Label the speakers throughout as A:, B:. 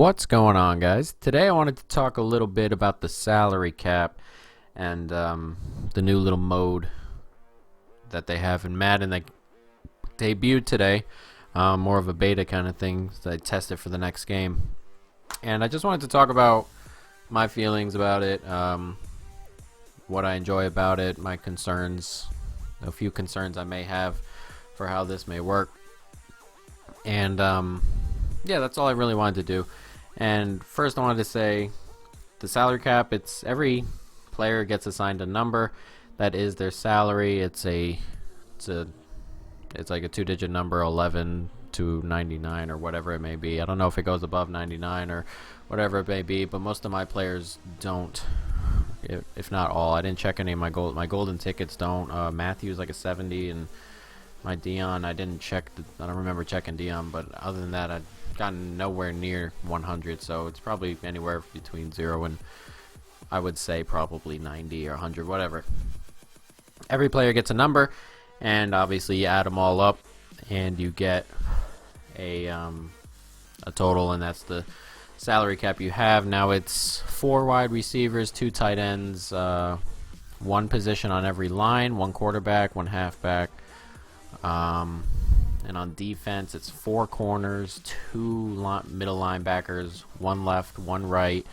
A: What's going on, guys? Today I wanted to talk a little bit about the salary cap and the new little mode that they have in Madden that debuted today. More of a beta kind of thing, so I tested for the next game. And I just wanted to talk about my feelings about it, what I enjoy about it, my concerns, a few concerns I may have for how this may work. And yeah, that's all I really wanted to do. And first I wanted to say the salary cap, it's every player gets assigned a number that is their salary. It's like a two-digit number, 11 to 99 or whatever it may be. I don't know if it goes above 99 or whatever it may be, but most of my players don't, if not all. I didn't check any of my golden tickets don't. Matthew's like a 70, and my Dion, I didn't check. I don't remember checking Dion, but other than that, I'd gotten nowhere near 100. So it's probably anywhere between 0 and I would say probably 90 or 100, whatever. Every player gets a number, and obviously you add them all up, and you get a total, and that's the salary cap you have. Now it's 4 wide receivers, 2 tight ends, 1 position on every line, 1 quarterback, 1 halfback. And on defense, it's 4 corners, 2 middle linebackers, 1 left, 1 right,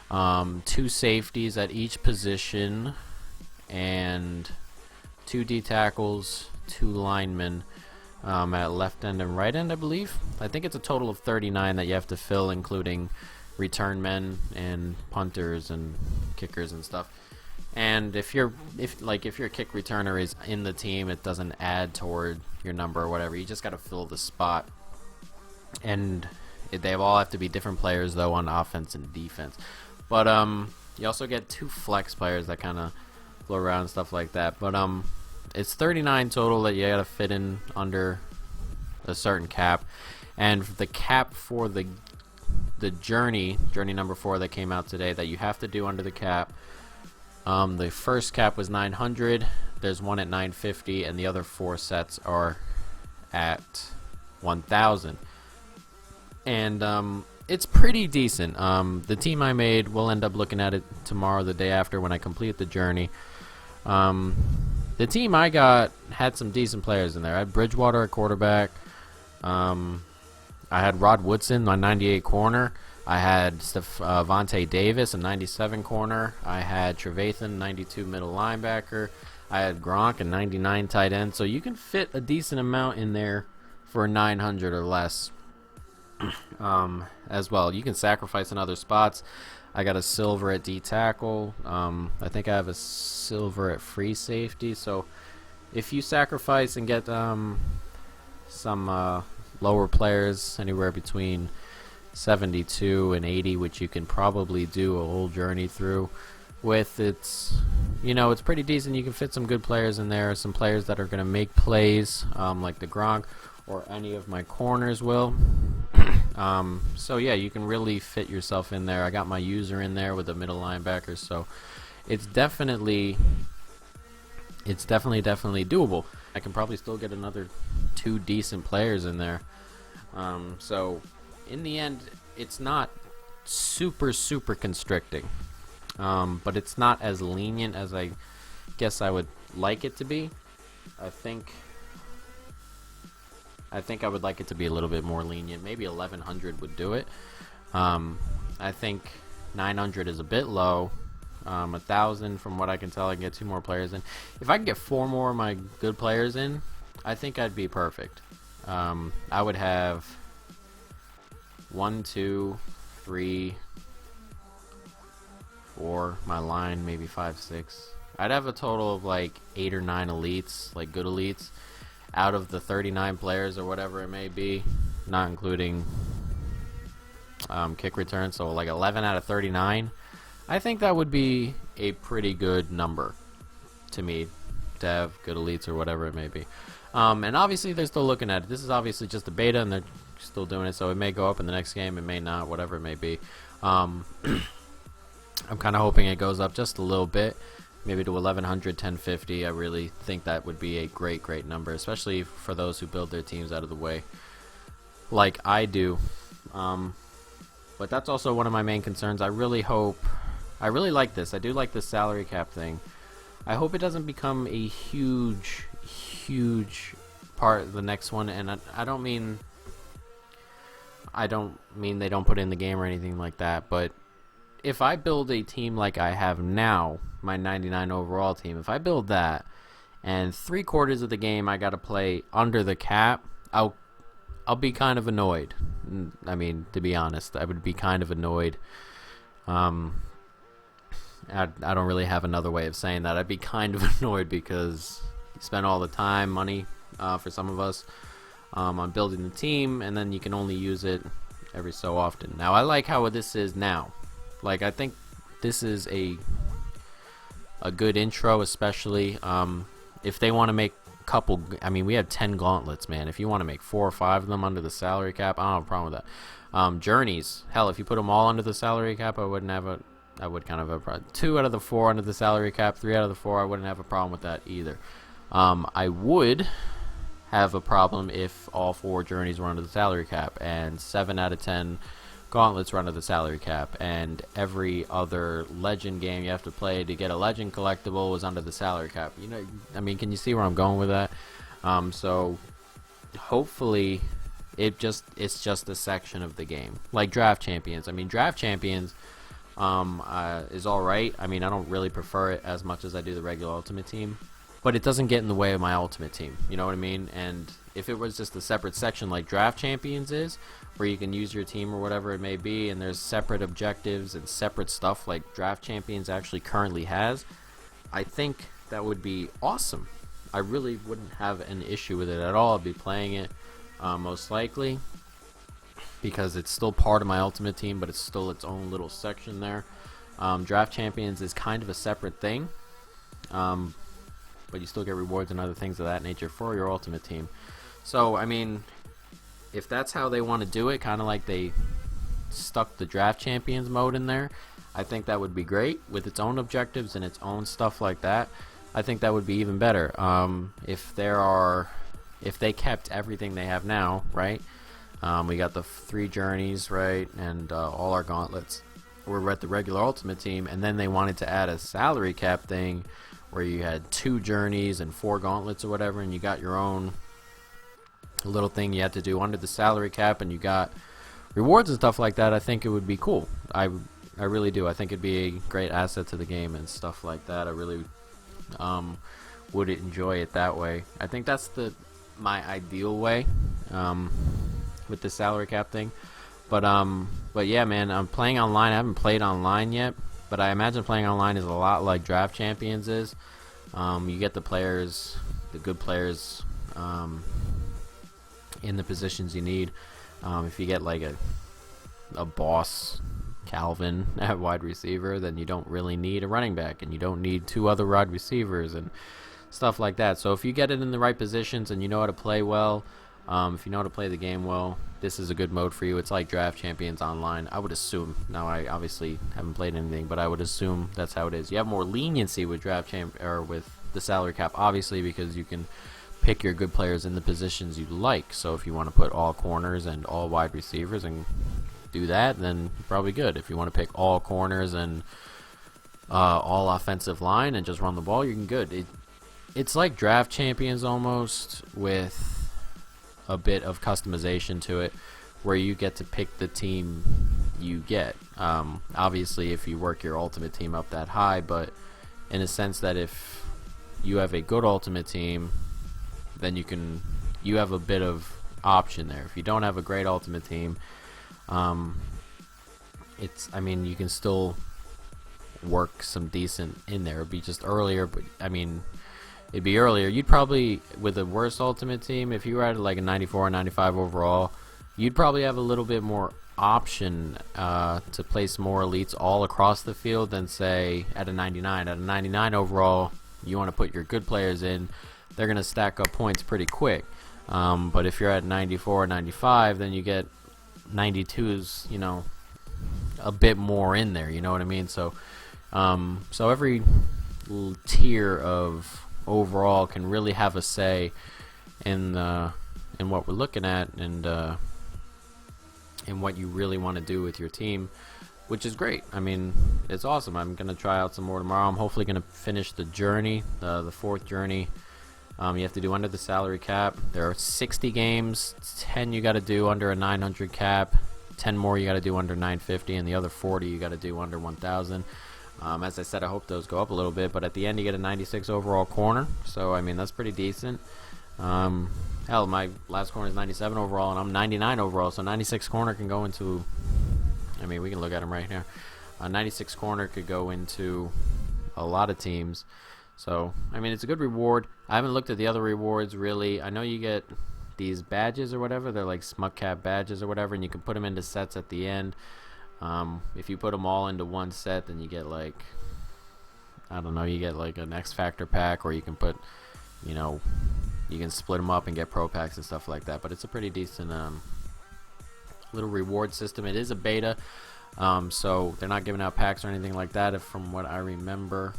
A: 2 safeties at each position, and 2 D tackles, 2 linemen at left end and right end, I believe. I think it's a total of 39 that you have to fill, including return men and punters and kickers and stuff. And if your kick returner is in the team, it doesn't add toward your number or whatever. You just got to fill the spot. And they all have to be different players though on offense and defense. But you also get 2 flex players that kind of flow around and stuff like that. But it's 39 total that you got to fit in under a certain cap. And the cap for the journey number 4 that came out today that you have to do under the cap. The first cap was 900, there's one at 950, and the other 4 sets are at 1000. And it's pretty decent. The team I made, we'll end up looking at it tomorrow, the day after, when I complete the journey. The team I got had some decent players in there. I had Bridgewater at quarterback. I had Rod Woodson, my 98 corner. I had Vontae Davis, a 97 corner. I had Trevathan, 92 middle linebacker. I had Gronk, a 99 tight end. So you can fit a decent amount in there for 900 or less as well. You can sacrifice in other spots. I got a silver at D tackle. I think I have a silver at free safety. So if you sacrifice and get some lower players, anywhere between 72 and 80, which you can probably do a whole journey through with, it's pretty decent. You can fit some good players in there, some players that are going to make plays, like the Gronk or any of my corners will. So yeah, you can really fit yourself in there. I got my user in there with the middle linebackers, so it's definitely doable. I can probably still get another 2 decent players in there. So in the end, it's not super constricting, but it's not as lenient as I guess I would like it to be. I think I would like it to be a little bit more lenient. Maybe 1100 would do it. I think 900 is a bit low. 1000, from what I can tell, I can get 2 more players in. If I can get 4 more of my good players in, I think I'd be perfect. I would have 1, 2, 3, 4, my line, maybe 5, 6. I'd have a total of like 8 or 9 elites, like good elites, out of the 39 players or whatever it may be, not including kick return. So like 11 out of 39. I think that would be a pretty good number to me to have good elites or whatever it may be. And obviously they're still looking at it. This is obviously just a beta, and they're still doing it, so it may go up in the next game, it may not, whatever it may be. I'm kind of hoping it goes up just a little bit, maybe to 1100, 1050. I really think that would be a great number, especially for those who build their teams out of the way like I do. But that's also one of my main concerns. I really like this. I do like this salary cap thing. I hope it doesn't become a huge part of the next one, and I don't mean they don't put it in the game or anything like that, but if I build a team like I have now, my 99 overall team, if I build that and 3/4 of the game I got to play under the cap, I'll be kind of annoyed. I mean, to be honest, I would be kind of annoyed. I don't really have another way of saying that. I'd be kind of annoyed because you spend all the time, money, for some of us, on building the team, and then you can only use it every so often. Now, I like how this is now. Like, I think this is a good intro, especially if they want to make a couple. I mean, we have 10 gauntlets, man. If you want to make 4 or 5 of them under the salary cap, I don't have a problem with that. Journeys, hell, if you put them all under the salary cap, I would kind of have a problem. 2 out of the 4 under the salary cap, 3 out of the 4, I wouldn't have a problem with that either. I would have a problem if all 4 journeys were under the salary cap and 7 out of 10 gauntlets were under the salary cap, and every other legend game you have to play to get a legend collectible was under the salary cap. You know, I mean, can you see where I'm going with that? So hopefully it's just a section of the game, like draft champions. I mean, draft champions is all right. I mean, I don't really prefer it as much as I do the regular ultimate team, but it doesn't get in the way of my ultimate team. You know what I mean? And if it was just a separate section like draft champions is, where you can use your team or whatever it may be, and there's separate objectives and separate stuff like draft champions actually currently has, I think that would be awesome. I really wouldn't have an issue with it at all. I'd be playing it most likely, because it's still part of my ultimate team, but it's still its own little section there. Draft champions is kind of a separate thing, but you still get rewards and other things of that nature for your ultimate team. So, I mean, if that's how they want to do it, kind of like they stuck the draft champions mode in there, I think that would be great with its own objectives and its own stuff like that. I think that would be even better. If they kept everything they have now, right? We got the 3 journeys, right, and all our gauntlets. We're at the regular ultimate team, and then they wanted to add a salary cap thing where you had 2 journeys and 4 gauntlets or whatever, and you got your own little thing you had to do under the salary cap, and you got rewards and stuff like that. I think it would be cool. I really do. I think it'd be a great asset to the game and stuff like that. I really would enjoy it that way. I think that's my ideal way with the salary cap thing. But yeah, man, I'm playing online. I haven't played online yet, but I imagine playing online is a lot like draft champions is. You get the players, the good players, in the positions you need. If you get like a boss Calvin at wide receiver, then you don't really need a running back, and you don't need 2 other wide receivers and stuff like that. So if you get it in the right positions and you know how to play well, if you know how to play the game well, this is a good mode for you. It's like draft champions online, I would assume. Now, I obviously haven't played anything, but I would assume that's how it is. You have more leniency with with the salary cap, obviously, because you can pick your good players in the positions you like. So if you want to put all corners and all wide receivers and do that, then you're probably good. If you want to pick all corners and all offensive line and just run the ball, you can good. It's like draft champions almost, with a bit of customization to it, where you get to pick the team you get. Obviously, if you work your ultimate team up that high, but in a sense that if you have a good ultimate team, then you have a bit of option there. If you don't have a great ultimate team, I mean, you can still work some decent in there. It'd be just earlier, but I mean, it'd be earlier. You'd probably, with a worse ultimate team, if you were at like a 94 or 95 overall, you'd probably have a little bit more option to place more elites all across the field than, say, at a 99. At a 99 overall, you want to put your good players in. They're going to stack up points pretty quick. But if you're at 94 or 95, then you get 92s, you know, a bit more in there, you know what I mean? So every tier of overall can really have a say in what we're looking at, and and what you really want to do with your team, which is great. I mean, it's awesome. I'm going to try out some more tomorrow. I'm hopefully going to finish the journey, the fourth journey. You have to do under the salary cap. There are 60 games, 10 you got to do under a 900 cap, 10 more you got to do under 950, and the other 40 you got to do under 1,000. As I said, I hope those go up a little bit, but at the end you get a 96 overall corner, so I mean that's pretty decent. Hell, my last corner is 97 overall, and I'm 99 overall, so 96 corner can go into, I mean, we can look at them right here. A 96 corner could go into a lot of teams. So, I mean, it's a good reward. I haven't looked at the other rewards, really. I know you get these badges or whatever. They're like MUT Cap badges or whatever, and you can put them into sets at the end. If you put them all into one set, then you get, like, I don't know, you get, like, an X Factor pack, or you can put, you know, you can split them up and get pro packs and stuff like that. But it's a pretty decent little reward system. It is a beta, so they're not giving out packs or anything like that, if from what I remember.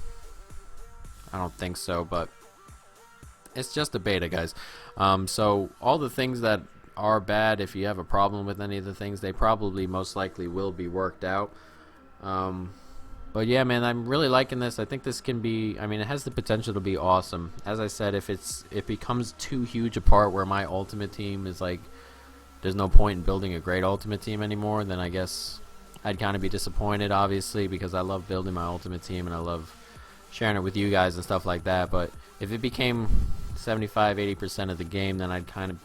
A: I don't think so, but it's just a beta, guys. So all the things that are bad, if you have a problem with any of the things, they probably most likely will be worked out. But yeah, man, I'm really liking this. I think this can be, I mean, it has the potential to be awesome. As I said, if it becomes too huge a part where my ultimate team is like, there's no point in building a great ultimate team anymore, then I guess I'd kind of be disappointed, obviously, because I love building my ultimate team and I love sharing it with you guys and stuff like that. But if it became 75-80% of the game, then I'd kind of,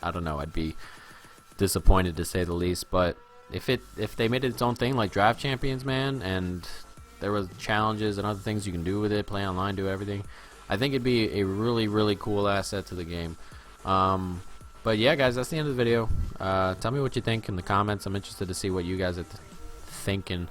A: I don't know, I'd be disappointed to say the least. But if they made it its own thing, like Draft Champions, man, and there was challenges and other things you can do with it, play online, do everything, I think it'd be a really, really cool asset to the game. But yeah, guys, that's the end of the video. Tell me what you think in the comments. I'm interested to see what you guys are thinking.